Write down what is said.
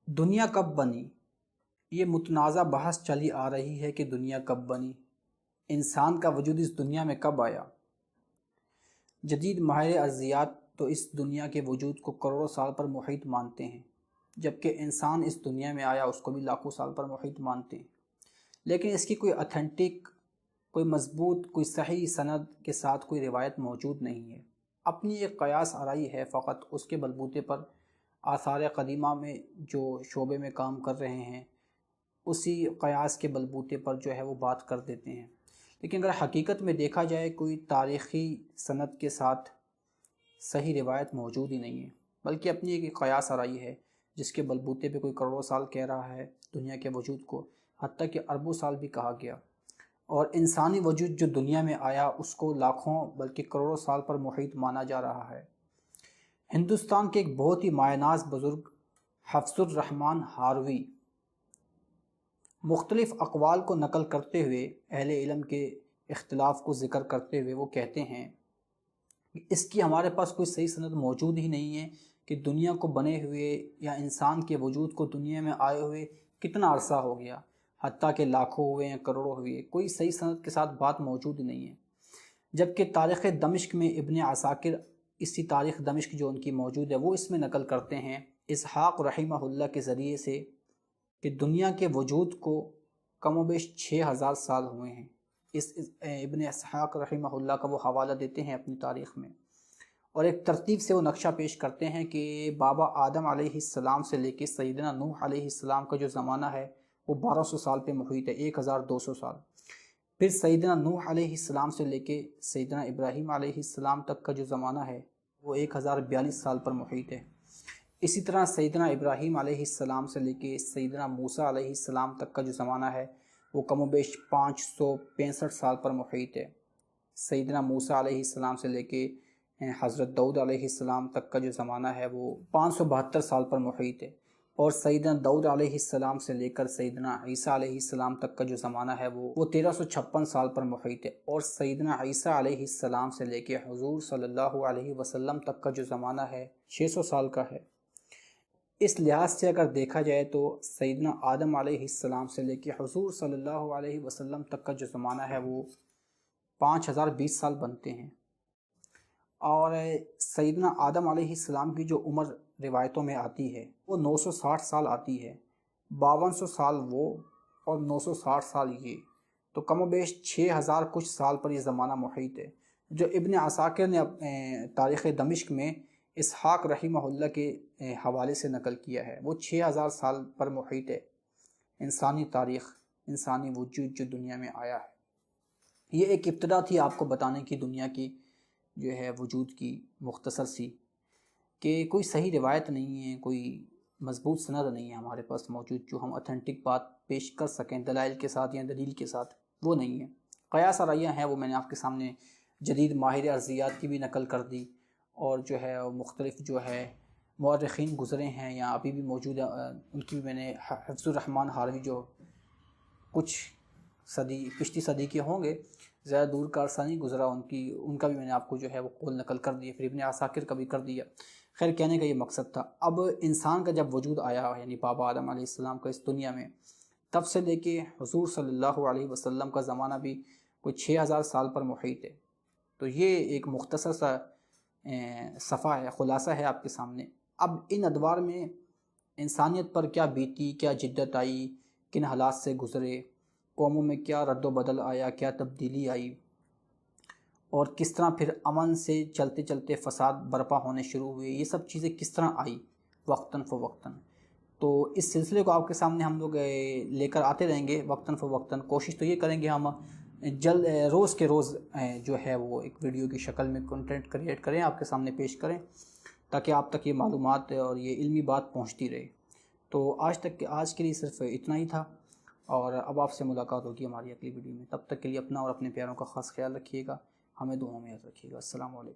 دنیا کب بنی؟ یہ متنازع بحث چلی آ رہی ہے کہ دنیا کب بنی، انسان کا وجود اس دنیا میں کب آیا۔ جدید ماہر ارضیات تو اس دنیا کے وجود کو کروڑوں سال پر محیط مانتے ہیں، جبکہ انسان اس دنیا میں آیا اس کو بھی لاکھوں سال پر محیط مانتے ہیں، لیکن اس کی کوئی اتھینٹک، کوئی مضبوط، کوئی صحیح سند کے ساتھ کوئی روایت موجود نہیں ہے۔ اپنی ایک قیاس آرائی ہے، فقط اس کے بلبوتے پر آثار قدیمہ میں جو شعبے میں کام کر رہے ہیں اسی قیاس کے بلبوتے پر جو ہے وہ بات کر دیتے ہیں، لیکن اگر حقیقت میں دیکھا جائے کوئی تاریخی سند کے ساتھ صحیح روایت موجود ہی نہیں ہے، بلکہ اپنی ایک قیاس آرائی ہے جس کے بلبوتے پہ کوئی کروڑوں سال کہہ رہا ہے دنیا کے وجود کو، حتیٰ کہ اربوں سال بھی کہا گیا، اور انسانی وجود جو دنیا میں آیا اس کو لاکھوں بلکہ کروڑوں سال پر محیط مانا جا رہا ہے۔ ہندوستان کے ایک بہت ہی مایہ ناز بزرگ حفظ الرحمن ہاروی مختلف اقوال کو نقل کرتے ہوئے، اہل علم کے اختلاف کو ذکر کرتے ہوئے وہ کہتے ہیں کہ اس کی ہمارے پاس کوئی صحیح سند موجود ہی نہیں ہے کہ دنیا کو بنے ہوئے یا انسان کے وجود کو دنیا میں آئے ہوئے کتنا عرصہ ہو گیا، حتیٰ کہ لاکھوں ہوئے یا کروڑوں ہوئے، کوئی صحیح سند کے ساتھ بات موجود نہیں ہے۔ جبکہ تاریخ دمشق میں ابن عساکر، اسی تاریخ دمشق جو ان کی موجود ہے، وہ اس میں نقل کرتے ہیں اسحاق رحمہ اللہ کے ذریعے سے کہ دنیا کے وجود کو کم و بیش 6000 سال ہوئے ہیں۔ اس ابن اسحاق رحمہ اللہ کا وہ حوالہ دیتے ہیں اپنی تاریخ میں، اور ایک ترتیب سے وہ نقشہ پیش کرتے ہیں کہ بابا آدم علیہ السلام سے لے کے سیدنا نوح علیہ السلام کا جو زمانہ ہے وہ 1200 سال پہ محیط ہے، 1200 سال۔ پھر سیدنا نوح علیہ السلام سے لے کے سیدنا ابراہیم علیہ السلام تک کا جو زمانہ ہے وہ 1042 سال پر محیط ہے۔ اسی طرح سیدنا ابراہیم علیہ السلام سے لے کے سیدنا موسیٰ علیہ السلام تک کا جو زمانہ ہے وہ کم و بیش 565 سال پر محیط ہے۔ سیدنا موسیٰ علیہ السلام سے لے کے حضرت داؤد علیہ السلام تک کا جو زمانہ ہے وہ 572 سال پر محیط ہے، اور سیدنا داؤد علیہ السلام سے لے کر سیدنا عیسیٰ علیہ السلام تک کا جو زمانہ ہے وہ 1356 سال پر محیط ہے، اور سیدنا عیسیٰ علیہ السلام سے لے کے حضور صلی اللہ علیہ وسلم تک کا جو زمانہ ہے 600 سال کا ہے۔ اس لحاظ سے اگر دیکھا جائے تو سیدنا آدم علیہ السلام سے لے کے حضور صلی اللہ علیہ وسلم تک کا جو زمانہ ہے وہ 5020 سال بنتے ہیں، اور سیدنا آدم علیہ السلام کی جو عمر روایتوں میں آتی ہے وہ 960 سال آتی ہے، 5200 سال وہ اور 960 سال یہ، تو کم و بیش 6000 کچھ سال پر یہ زمانہ محیط ہے۔ جو ابن عساکر نے تاریخ دمشق میں اسحاق رحمہ اللہ کے حوالے سے نقل کیا ہے وہ 6000 سال پر محیط ہے، انسانی تاریخ، انسانی وجود جو دنیا میں آیا ہے۔ یہ ایک ابتدا تھی آپ کو بتانے کی دنیا کی جو ہے وجود کی مختصر سی، کہ کوئی صحیح روایت نہیں ہے، کوئی مضبوط سند نہیں ہے ہمارے پاس موجود جو ہم اتھینٹک بات پیش کر سکیں دلائل کے ساتھ یا دلیل کے ساتھ، وہ نہیں ہے۔ قیاس آرائیاں ہیں وہ میں نے آپ کے سامنے جدید ماہر ارضیات کی بھی نقل کر دی، اور جو ہے مختلف جو ہے مورخین گزرے ہیں یا ابھی بھی موجود ہیں ان کی بھی میں نے، حفظ الرحمن ہاروی جو کچھ پچھلی صدی کے ہوں گے، زیادہ دور کا عرصہ نہیں گزرا ان کا بھی میں نے آپ کو جو ہے وہ قول نقل کر دیا، پھر ابن عساکر کا بھی کر دیا۔ خیر، کہنے کا یہ مقصد تھا، اب انسان کا جب وجود آیا یعنی بابا آدم علیہ السلام کا اس دنیا میں، تب سے لے کے حضور صلی اللہ علیہ وسلم کا زمانہ بھی کوئی 6000 سال پر محیط ہے۔ تو یہ ایک مختصر سا صفحہ ہے، خلاصہ ہے آپ کے سامنے۔ اب ان ادوار میں انسانیت پر کیا بیتی، کیا جدت آئی، کن حالات سے گزرے، قوموں میں کیا رد و بدل آیا، کیا تبدیلی آئی، اور کس طرح پھر امن سے چلتے چلتے فساد برپا ہونے شروع ہوئے، یہ سب چیزیں کس طرح آئی وقتاً فوقتاً۔ تو اس سلسلے کو آپ کے سامنے ہم لوگ لے کر آتے رہیں گے وقتاً فوقتاً۔ کوشش تو یہ کریں گے ہم روز کے روز جو ہے وہ ایک ویڈیو کی شکل میں کنٹینٹ کریٹ کریں، آپ کے سامنے پیش کریں، تاکہ آپ تک یہ معلومات اور یہ علمی بات پہنچتی رہے۔ تو آج کے لیے صرف اتنا ہی تھا، اور اب آپ سے ملاقات ہوگی ہماری اگلی ویڈیو میں۔ تب تک کے لیے اپنا اور اپنے پیاروں کا خاص خیال رکھیے گا، ہمیں دعاؤں میں یاد رکھیے گا۔ السلام علیکم۔